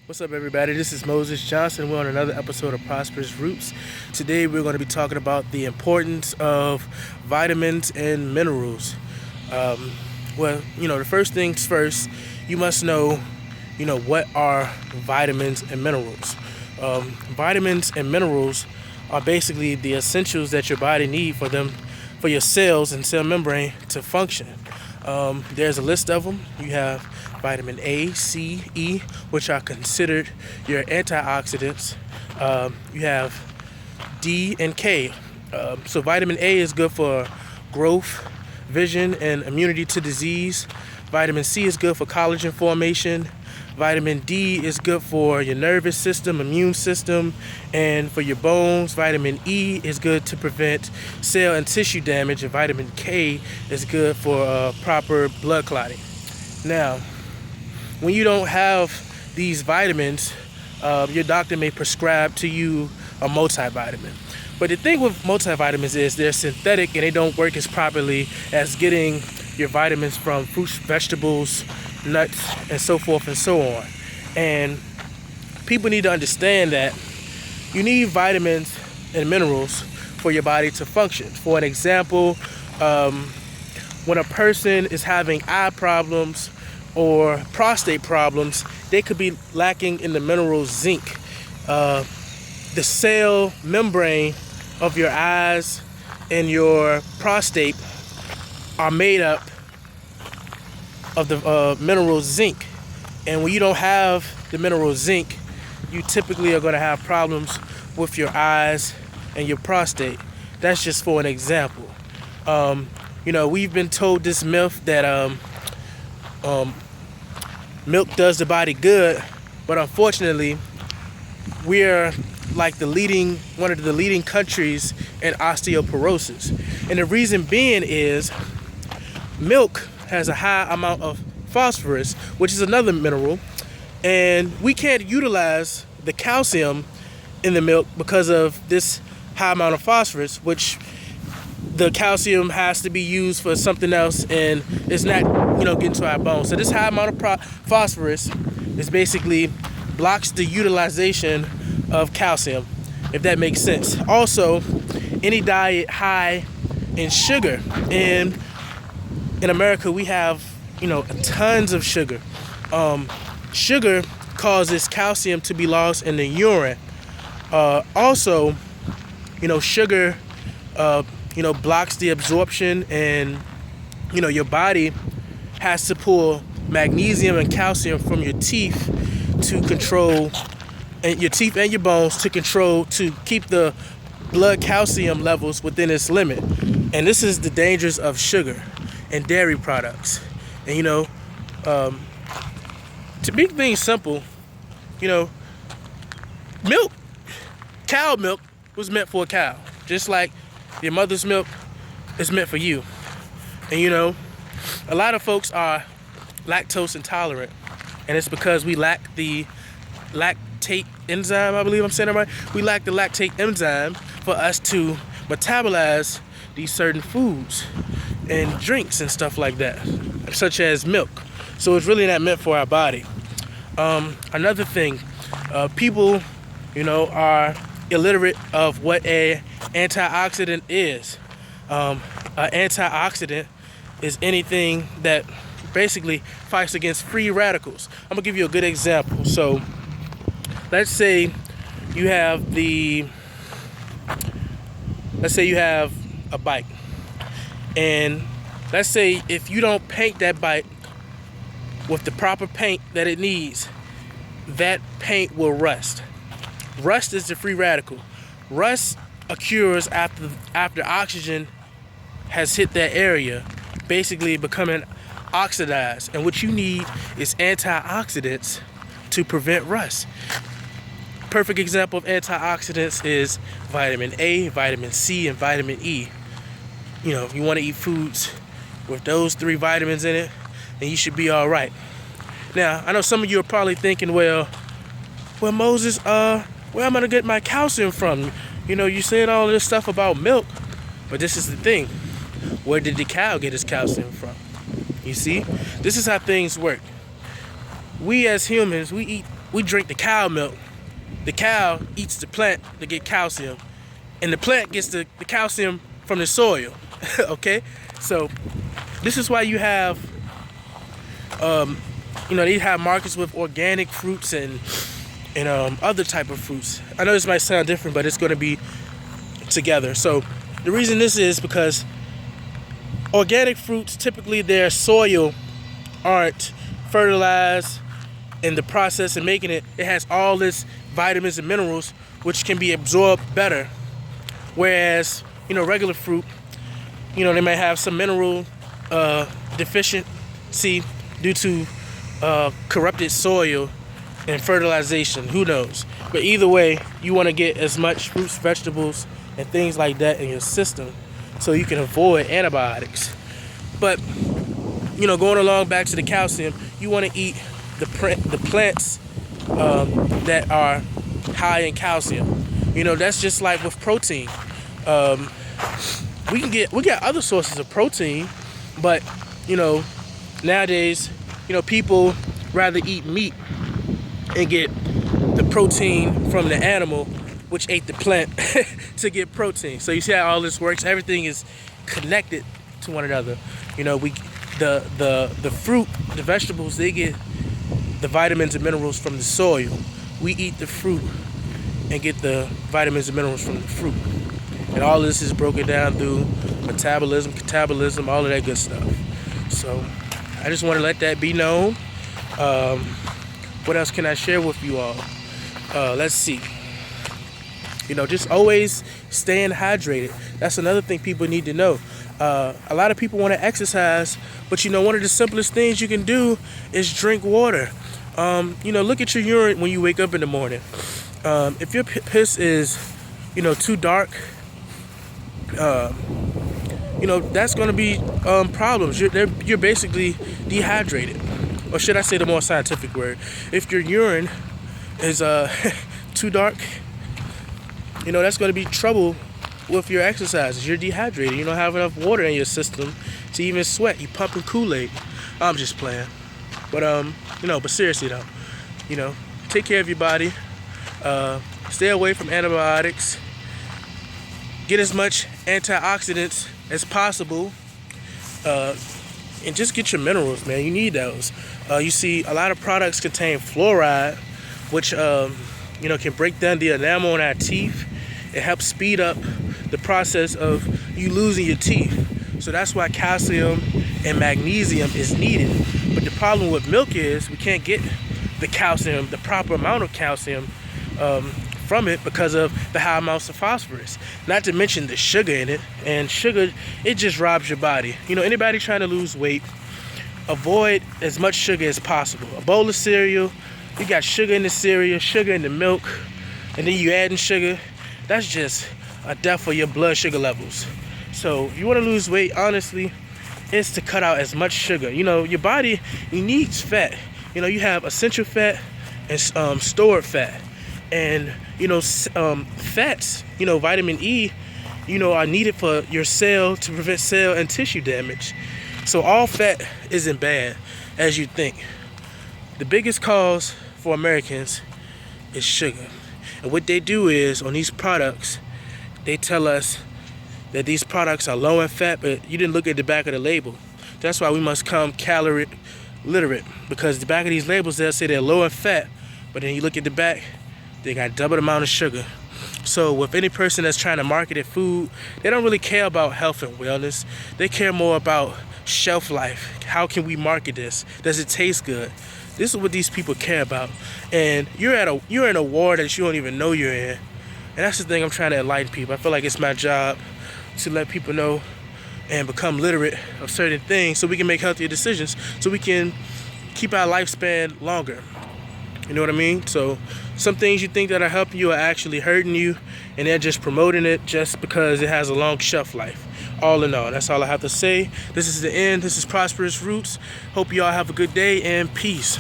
What's up, everybody? This is Moses Johnson. We're on another episode of Prosperous Roots. Today we're going to be talking about the importance of vitamins and minerals. The first things first, you must know, what are vitamins and minerals. Vitamins and minerals are basically the essentials that your body needs for your cells and cell membrane to function. There's a list of them. You have vitamin A, C, E, which are considered your antioxidants. You have D and K. So vitamin A is good for growth, vision, and immunity to disease. Vitamin C is good for collagen formation. Vitamin D is good for your nervous system, immune system, and for your bones. Vitamin E is good to prevent cell and tissue damage, and vitamin K is good for proper blood clotting. Now, when you don't have these vitamins, your doctor may prescribe to you a multivitamin. But the thing with multivitamins is they're synthetic and they don't work as properly as getting your vitamins from fruits, vegetables, nuts, and so forth and so on. And people need to understand that you need vitamins and minerals for your body to function. For an example, when a person is having eye problems or prostate problems, they could be lacking in the mineral zinc. The cell membrane of your eyes and your prostate are made up of the mineral zinc. And when you don't have the mineral zinc, you typically are going to have problems with your eyes and your prostate. That's just for an example. We've been told this myth that milk does the body good, but unfortunately, we're like one of the leading countries in osteoporosis. And the reason being is milk has a high amount of phosphorus, which is another mineral, and we can't utilize the calcium in the milk because of this high amount of phosphorus, which the calcium has to be used for something else, and it's not, getting to our bones. So this high amount of phosphorus is basically blocks the utilization of calcium, if that makes sense. Also, any diet high in sugar, and in America we have, tons of sugar. Sugar causes calcium to be lost in the urine. Also, sugar, blocks the absorption, and, your body has to pull magnesium and calcium from your teeth to control, and your teeth and your bones to keep the blood calcium levels within its limit. And this is the dangers of sugar and dairy products. And to make things simple, cow milk was meant for a cow, just like your mother's milk is meant for you. And a lot of folks are lactose intolerant, and it's because we lack the lactate enzyme. I believe I'm saying it right. We lack the lactate enzyme for us to metabolize these certain foods and drinks and stuff like that, such as milk. So it's really not meant for our body. Another thing, people, are illiterate of what an antioxidant is. An antioxidant is anything that basically fights against free radicals. I'm gonna give you a good example. So let's say you have a bike, and let's say if you don't paint that bike with the proper paint that it needs, that paint will rust. Rust is the free radical. Rust occurs after oxygen has hit that area, basically becoming oxidized. And what you need is antioxidants to prevent rust. Perfect example of antioxidants is vitamin A, vitamin C, and vitamin E. If you want to eat foods with those three vitamins in it, then you should be all right. Now, I know some of you are probably thinking, well, Moses, where am I going to get my calcium from? You saying all this stuff about milk, but this is the thing. Where did the cow get its calcium from? You see, this is how things work. We as humans, we eat we drink the cow milk. The cow eats the plant to get calcium, and the plant gets the calcium from the soil. Okay, so this is why you have, they have markets with organic fruits and other type of fruits. I know this might sound different, but it's going to be together. So the reason this is because organic fruits, typically their soil aren't fertilized in the process of making it. It has all this vitamins and minerals which can be absorbed better. Whereas, regular fruit, they might have some mineral deficiency due to corrupted soil and fertilization. Who knows? But either way, you want to get as much fruits, vegetables, and things like that in your system so you can avoid antibiotics. But, going along back to the calcium, you want to eat the plants that are high in calcium. That's just like with protein. We got other sources of protein, but nowadays, people rather eat meat and get the protein from the animal, which ate the plant, to get protein. So you see how all this works? Everything is connected to one another. The fruit, the vegetables, they get the vitamins and minerals from the soil. We eat the fruit and get the vitamins and minerals from the fruit. And all this is broken down through metabolism, catabolism, all of that good stuff. So I just want to let that be known. What else can I share with you all? Let's see. Just always staying hydrated. That's another thing people need to know. A lot of people want to exercise, but one of the simplest things you can do is drink water. Look at your urine when you wake up in the morning. If your piss is, too dark, that's going to be problems. You're basically dehydrated. Or should I say the more scientific word? If your urine is too dark, that's going to be trouble with your exercises. You're dehydrated. You don't have enough water in your system to even sweat. You pumping Kool-Aid. I'm just playing. But but seriously though, take care of your body. Stay away from antibiotics. Get as much antioxidants as possible. And just get your minerals, man. You need those. You see, a lot of products contain fluoride, which can break down the enamel on our teeth. It helps speed up the process of you losing your teeth. So that's why calcium and magnesium is needed. But the problem with milk is we can't get the calcium, the proper amount of calcium from it because of the high amounts of phosphorus. Not to mention the sugar in it. And sugar, it just robs your body. Anybody trying to lose weight, avoid as much sugar as possible. A bowl of cereal, you got sugar in the cereal, sugar in the milk, and then you adding sugar. That's just a death for your blood sugar levels. So if you want to lose weight, honestly, it's to cut out as much sugar. Your body, it needs fat. You have essential fat and stored fat. And, fats, vitamin E, are needed for your cell to prevent cell and tissue damage. So all fat isn't bad as you think. The biggest cause for Americans is sugar. And what they do is, on these products, they tell us that these products are low in fat, but you didn't look at the back of the label. That's why we must come calorie literate, because the back of these labels, they'll say they're low in fat, but then you look at the back, they got double the amount of sugar. So with any person that's trying to market their food, they don't really care about health and wellness. They care more about shelf life. How can we market this? Does it taste good? This is what these people care about. And you're in a war that you don't even know you're in. And that's the thing I'm trying to enlighten people. I feel like it's my job to let people know and become literate of certain things so we can make healthier decisions, so we can keep our lifespan longer. You know what I mean? So some things you think that are helping you are actually hurting you, and they're just promoting it just because it has a long shelf life. All in all, that's all I have to say. This is the end. This is Prosperous Roots. Hope you all have a good day, and peace.